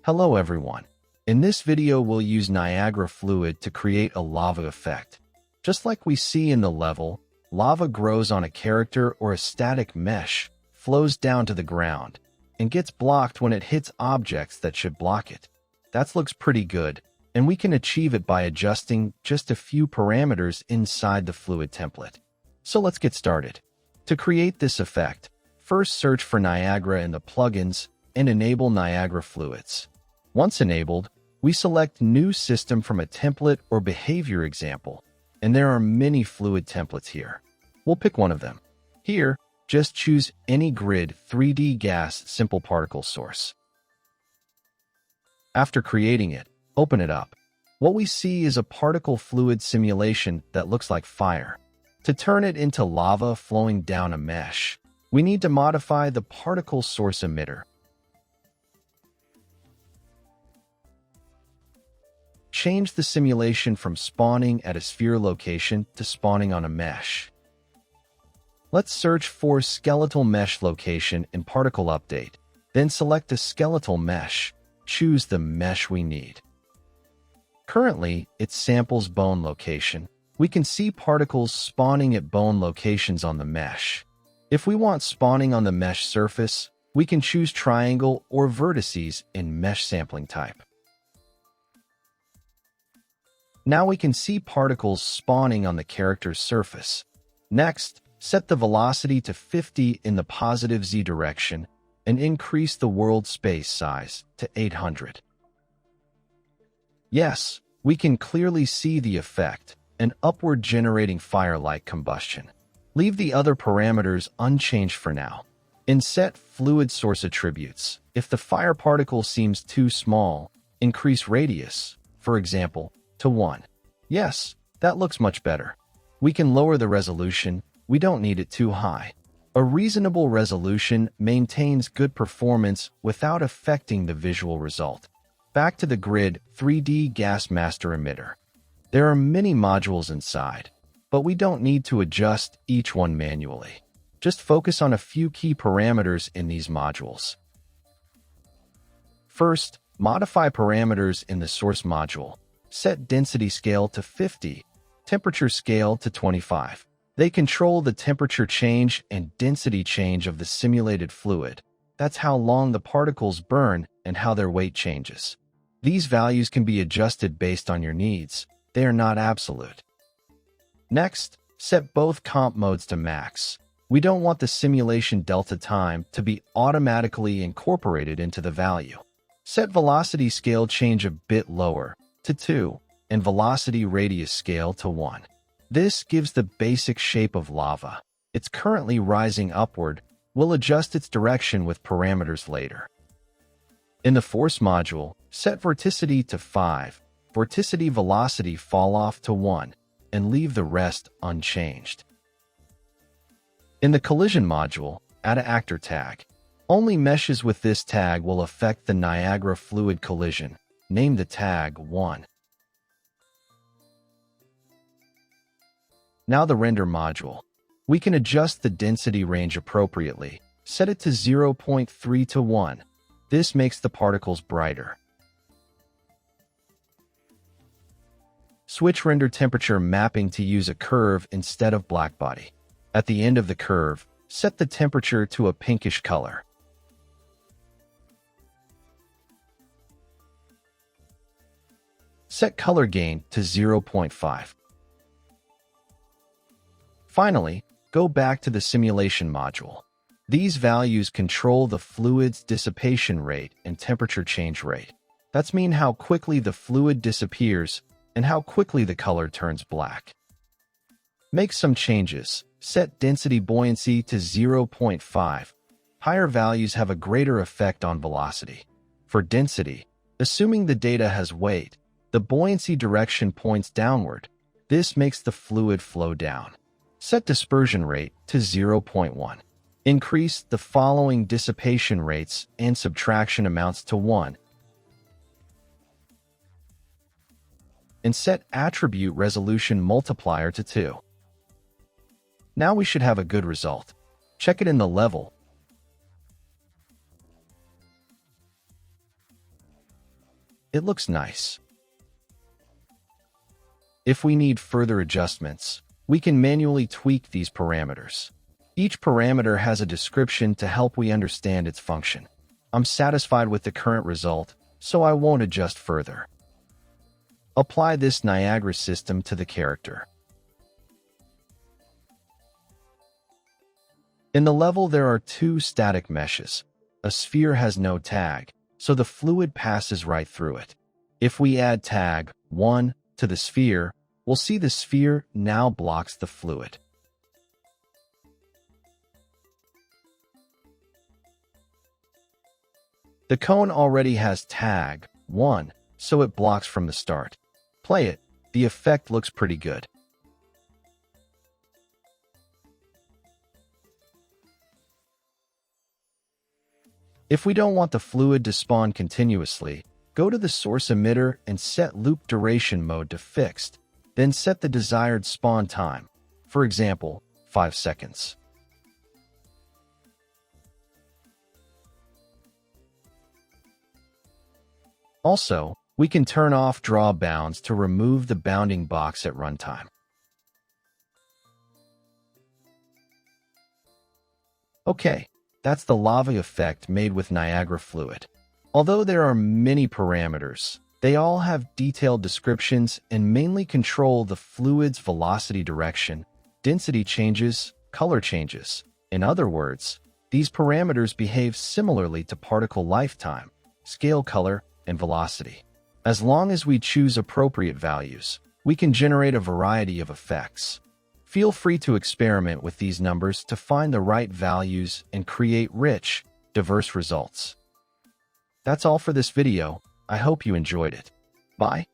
Hello everyone. In this video we'll use Niagara fluid to create a lava effect. Just like we see in the level, lava grows on a character or a static mesh, flows down to the ground, and gets blocked when it hits objects that should block it. That looks pretty good, and we can achieve it by adjusting just a few parameters inside the fluid template. So let's get started. To create this effect, first search for Niagara in the plugins and enable Niagara fluids. Once enabled, we select New System from a template or behavior example, and there are many fluid templates here. We'll pick one of them. Here, just choose any grid 3D gas simple particle source. After creating it, open it up. What we see is a particle fluid simulation that looks like fire. To turn it into lava flowing down a mesh, we need to modify the particle source emitter. Change the simulation from spawning at a sphere location to spawning on a mesh. Let's search for skeletal mesh location in particle update, then select a skeletal mesh. Choose the mesh we need. Currently, it samples bone location. We can see particles spawning at bone locations on the mesh. If we want spawning on the mesh surface, we can choose triangle or vertices in mesh sampling type. Now we can see particles spawning on the character's surface. Next, set the velocity to 50 in the positive z direction and increase the world space size to 800. Yes, we can clearly see the effect, an upward generating fire-like combustion. Leave the other parameters unchanged for now. In set fluid source attributes, if the fire particle seems too small, increase radius, for example, to 1. Yes, that looks much better. We can lower the resolution. We don't need it too high. A reasonable resolution maintains good performance without affecting the visual result. Back to the grid 3D gas master emitter. There are many modules inside, but we don't need to adjust each one manually. Just focus on a few key parameters in these modules. First, modify parameters in the source module. Set density scale to 50, temperature scale to 25. They control the temperature change and density change of the simulated fluid. That's how long the particles burn and how their weight changes. These values can be adjusted based on your needs. They are not absolute. Next, set both comp modes to max. We don't want the simulation delta time to be automatically incorporated into the value. Set velocity scale change a bit lower, to 2, and velocity radius scale to 1. This gives the basic shape of lava. It's currently rising upward. We'll adjust its direction with parameters later. In the force module, set vorticity to 5, vorticity velocity fall off to 1, and leave the rest unchanged. In the collision module, add an actor tag. Only meshes with this tag will affect the Niagara fluid collision. Name the tag 1. Now the render module. We can adjust the density range appropriately. Set it to 0.3 to 1. This makes the particles brighter. Switch render temperature mapping to use a curve instead of blackbody. At the end of the curve, set the temperature to a pinkish color. Set color gain to 0.5. Finally, go back to the simulation module. These values control the fluid's dissipation rate and temperature change rate. That's mean how quickly the fluid disappears and how quickly the color turns black. Make some changes. Set density buoyancy to 0.5. Higher values have a greater effect on velocity. For density, assuming the data has weight, the buoyancy direction points downward. This makes the fluid flow down. Set dispersion rate to 0.1. Increase the following dissipation rates and subtraction amounts to 1. And set attribute resolution multiplier to 2. Now we should have a good result. Check it in the level. It looks nice. If we need further adjustments, we can manually tweak these parameters. Each parameter has a description to help we understand its function. I'm satisfied with the current result, so I won't adjust further. Apply this Niagara system to the character. In the level, there are two static meshes. A sphere has no tag, so the fluid passes right through it. If we add tag 1 to the sphere, we'll see the sphere now blocks the fluid. The cone already has tag 1, so it blocks from the start. Play it. The effect looks pretty good. If we don't want the fluid to spawn continuously, go to the source emitter and set loop duration mode to fixed, then set the desired spawn time, for example, 5 seconds. Also, we can turn off draw bounds to remove the bounding box at runtime. Okay, that's the lava effect made with Niagara fluid. Although there are many parameters, they all have detailed descriptions and mainly control the fluid's velocity direction, density changes, color changes. In other words, these parameters behave similarly to particle lifetime, scale color, and velocity. As long as we choose appropriate values, we can generate a variety of effects. Feel free to experiment with these numbers to find the right values and create rich, diverse results. That's all for this video. I hope you enjoyed it. Bye.